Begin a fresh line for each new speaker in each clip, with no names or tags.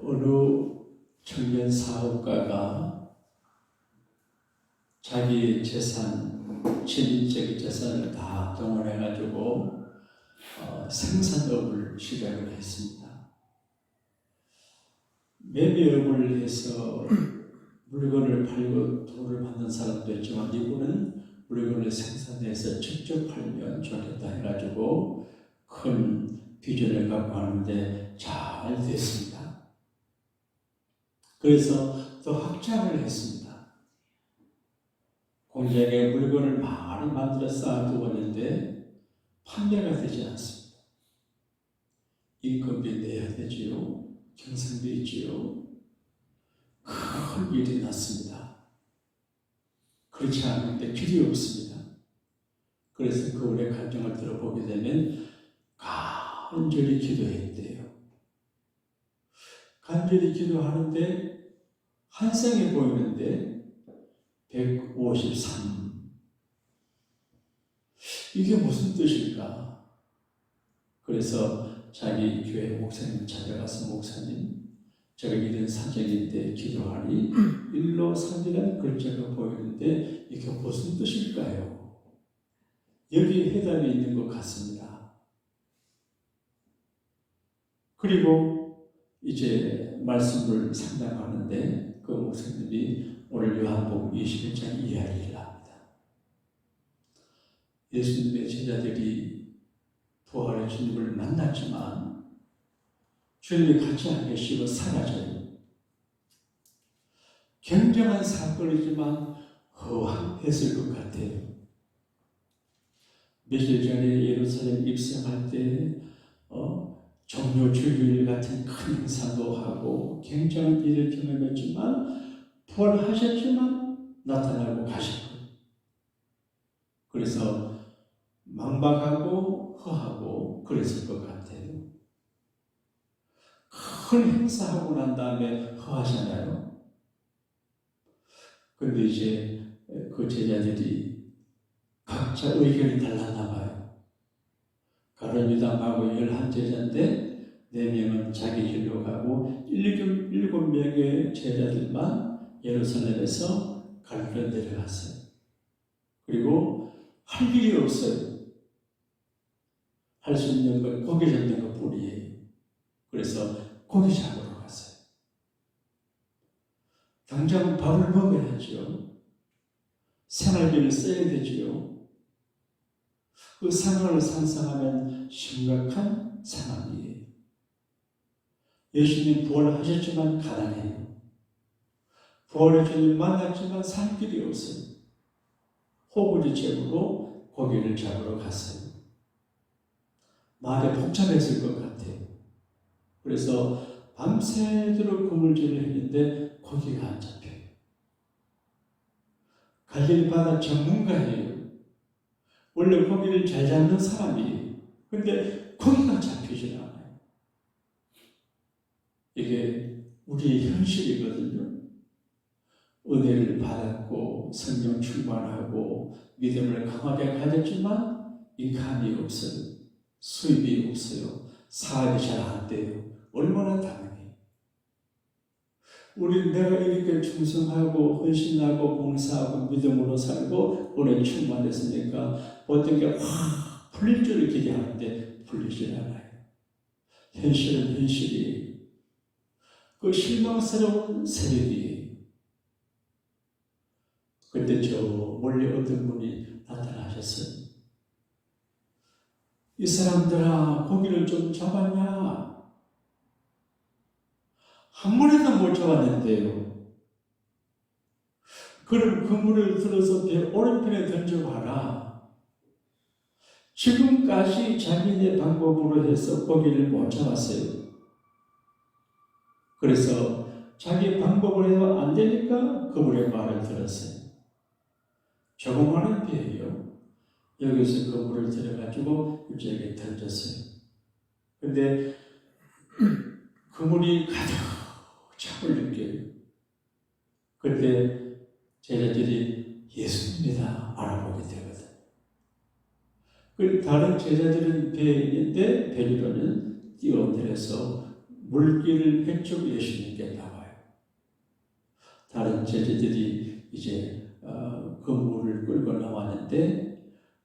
어느 청년 사업가가 자기 재산, 진입적인 재산을 다 동원해가지고 생산업을 시작을 했습니다. 매매업을 해서 물건을 팔고 돈을 받는 사람도 있지만 이분은 물건을 생산해서 직접 팔면 좋겠다 해가지고 큰 비전을 갖고 하는데 잘 됐습니다. 그래서 또 확장을 했습니다. 공장에 물건을 많이 만들어 쌓아두었는데 판매가 되지 않습니다. 인건비 내야 되지요. 경선비 있지요. 큰 일이 났습니다. 그렇지 않은데 길이 없습니다. 그래서 그분의 감정을 들어보게 되면 간절히 기도했대요. 간절히 기도하는데 한성해 보이는데 153. 이게 무슨 뜻일까? 그래서 자기 교회 목사님 찾아가서 목사님, 제가 이런 사정인데 기도하니 일로 3이라는 글자가 보이는데 이게 무슨 뜻일까요? 여기 해답이 있는 것 같습니다. 그리고 이제 말씀을 상담하는데 그 목사님이 오늘 요한복음 21장 이야기를 합니다. 예수님의 제자들이 부활의 주님을 만났지만 주님이 같이 안 계시고 사라져요. 굉장한 사건이지만 허황했을 것 같아요. 며칠 전에 예루살렘 입성할 때 종료 주일 같은 큰 행사도 하고 굉장한 일을 경험했지만 부활하셨지만 나타나고 가셨고 그래서 망박하고 허하고 그랬을 것 같아요. 큰 행사하고 난 다음에 허하잖아요. 근데 이제 그 제자들이 각자 의견이 달랐나 봐요. 가룟 유다하고 11제자인데 4명은 자기 길로 가고 7명의 제자들만 예루살렘에서 갈릴리로 내려갔어요. 그리고 할 일이 없어요. 할 수 있는 건 고기 잡는 것 뿐이에요. 그래서 고기 잡으러 갔어요. 당장 밥을 먹어야죠. 생활비를 써야 되지요. 그 상황을 상상하면 심각한 상황이에요. 예수님 부활하셨지만 가난해요. 부활의 주님 만났지만 살 길이 없어요. 호구리책으로 고기를 잡으러 갔어요. 마음이 복잡했을 것 같아요. 그래서 밤새도록 그물질을 했는데 고기가 안 잡혀요. 갈릴리 바다 전문가예요. 원래 고기를 잘 잡는 사람이에요. 근데 고기가 잡히질 않아요. 이게 우리의 현실이거든요. 은혜를 받았고 성령 충만하고 믿음을 강하게 가졌지만 인감이 없어요. 수입이 없어요. 사업이 잘 안 돼요. 얼마나 당연해. 우리 내가 이렇게 충성하고 헌신하고 봉사하고 믿음으로 살고 은혜 충만했으니까 어떤 게 확 풀릴 줄을 기대하는데 풀리질 않아요. 현실은 현실이에요. 그 실망스러운 새벽이에요. 그때 저 멀리 어떤 분이 나타나셨어요. 이 사람들아 고기를 좀 잡았냐? 한 번에도 못 잡았는데요. 그럼 그물을 들어서 배 오른편에 던져봐라. 지금까지 자기네 방법으로 해서 고기를 못 잡았어요. 그래서 자기 방법으로 해도 안 되니까 그물의 말을 들었어요. 조그마한 배예요. 여기서 그물을 들어가지고 이쪽에 던졌어요. 근데 그물이 가득 참을 느껴요. 그때 제자들이 예수님이다 알아보게 되거든. 그 다른 제자들은 배에 있는데 베드로는 뛰어내려서 물길을 헤치고 예수님께 나와요. 다른 제자들이 이제 그 물을 끌고 나왔는데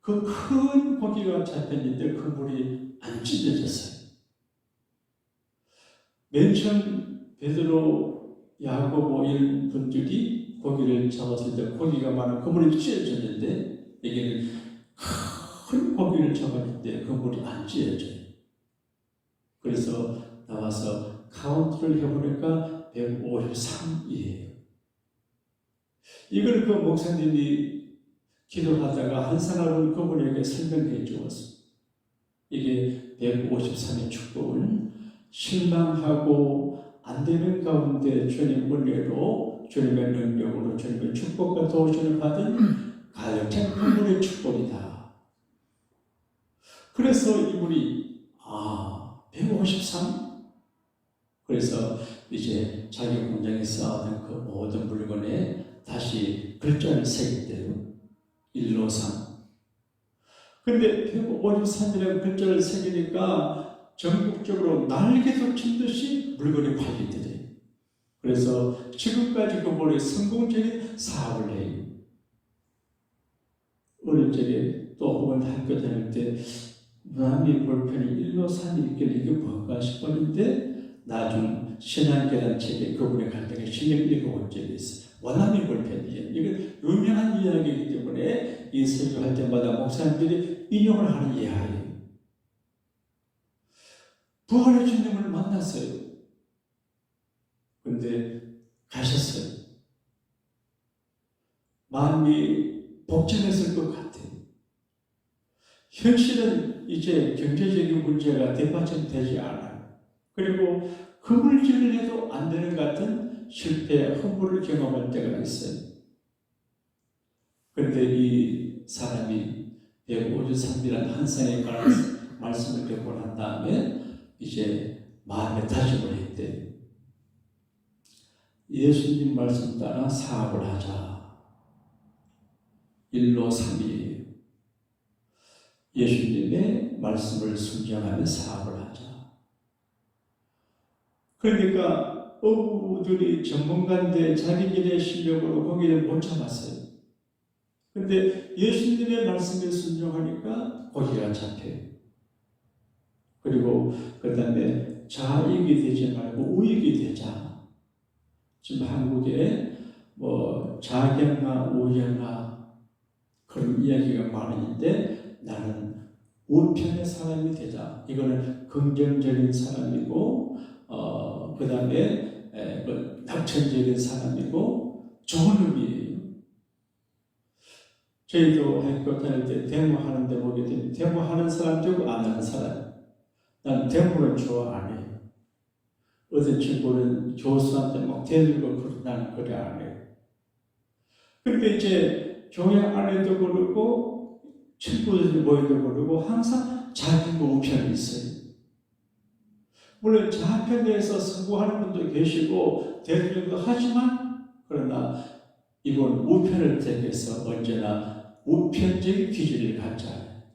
그 큰 고기가 잡혔는데 그 물이 안 찢어졌어요. 맨 처음 베드로, 야고보 이런 분들이 고기를 잡았을 때 고기가 많은 그 물이 찢어졌는데 여기는 큰 고기를 잡았는데 그 물이 안 찢어져요. 그래서 나와서 카운트를 해보니까 153이에요. 이걸 그 목사님이 기도하다가 한 사람은 그분에게 설명해 주었습니다. 이게 153의 축복은 실망하고 안 되는 가운데 주님 은혜로 주님의 능력으로 주님의 축복과 도우심을 받은 가장 큰 분의 축복이다. 그래서 이분이 153? 그래서 이제 자기 공장에 쌓아둔 그 모든 물건에 다시 글자를 새겼대요. 153. 근데 153이라는 글자를 새기니까 전국적으로 날개도 친 듯이 물건이 팔리더래요. 그래서 지금까지 그분이 성공적인 사업을 해요. 어릴 적에 또 혹은 학교 다닐 때 무난히 볼펜이 153이 있길래 이게 뭔가 싶었는데 나중 신앙계란 책에 그분의 갈등에 신경 읽어본 적이 있어요. 원나미 볼펜이에요. 이건 유명한 이야기이기 때문에 이 설교할 때마다 목사님들이 인용을 하는 이야기예요. 부활의 주님을 만났어요. 근데 가셨어요. 마음이 복잡했을 것 같아요. 현실은 이제 경제적인 문제가 뒷받침되지 않아요. 그리고 그 물질을 해도 안 되는 것 같은 실패, 허물을 경험할 때가 있어요. 그런데 이 사람이 153이라는 한 쌍의 말씀을 듣고 난 다음에 이제 마음에 다짐을 했대요. 예수님 말씀 따라 사업을 하자. 1로 3이에요. 예수님의 말씀을 순종하며 사업을 하자. 그러니까 어부들이 전문가인데 자기들의 실력으로 고기를 못 잡았어요. 근데 예수님의 말씀에 순종하니까 고기가 잡혀요. 그리고 그 다음에 좌익이 되지 말고 우익이 되자. 지금 한국에 좌경화, 우경화 그런 이야기가 많은데 나는 우편의 사람이 되자. 이거는 긍정적인 사람이고 그 다음에 낙천적인 사람이고 좋은 의미예요. 저희도 학교 다닐 때 데모하는데 보게 되면 데모하는 사람도 있고 안 하는 사람. 난 데모를 좋아 안 해요. 어떤 친구는 교수한테 막 대들고 나는 그래 안 해요. 근데 이제 교회 안에도 그러고 친구들 모여도 그러고 항상 자기 우편이 있어요. 물론 좌편에서 승부하는 분도 계시고 대들기도 하지만 그러나 이건 우편을 택해서 언제나 우편적인 기준을 갖자.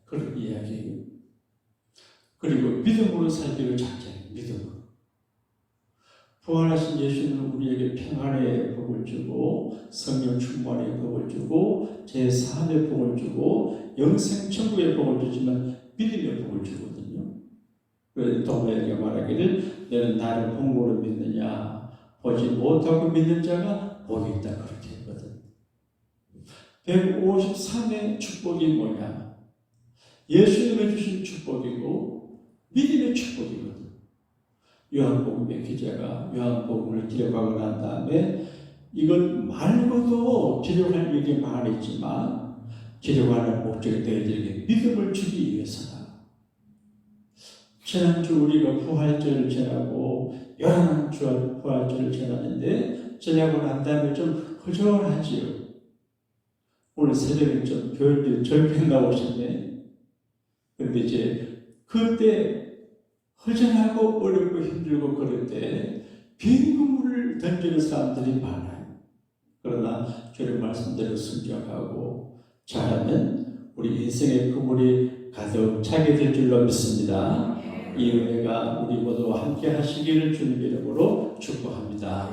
그런 이야기예요. 그리고 믿음으로 살기를 작정해요. 믿음으로. 부활하신 예수는 우리에게 평안의 복을 주고 성령 충만의 복을 주고 제3의 복을 주고 영생 천국의 복을 주지만 믿음의 복을 주거든요. 그래서 도마에게 말하기를 너는 나를 본고로 믿느냐 보지 못하고 믿는 자가 복이 있다 그렇게 했거든. 153의 축복이 뭐냐? 예수님이 주신 축복이고 믿음의 축복이거든. 요한복음의 기자가 요한복음을 기록하고 난 다음에 이건 말고도 기록할 일이 많았지만 기록하는 목적이 너희들에게 믿음을 주기 위해서다. 지난주 우리가 부활절을 지나고 11주 부활절을 지났는데 지나고 난 다음에 좀 허전하지요. 오늘 새벽에 좀 교인들이 젊게 나오셨네. 근데 이제 그때 허전하고 어렵고 힘들고 그럴 때 빈 그물을 던지는 사람들이 많아요. 그러나 주님 말씀대로 순종하고 잘하면 우리 인생의 그물이 가득 차게 될 줄로 믿습니다. 이 은혜가 우리 모두 함께 하시기를 주님의 이름으로 축복합니다.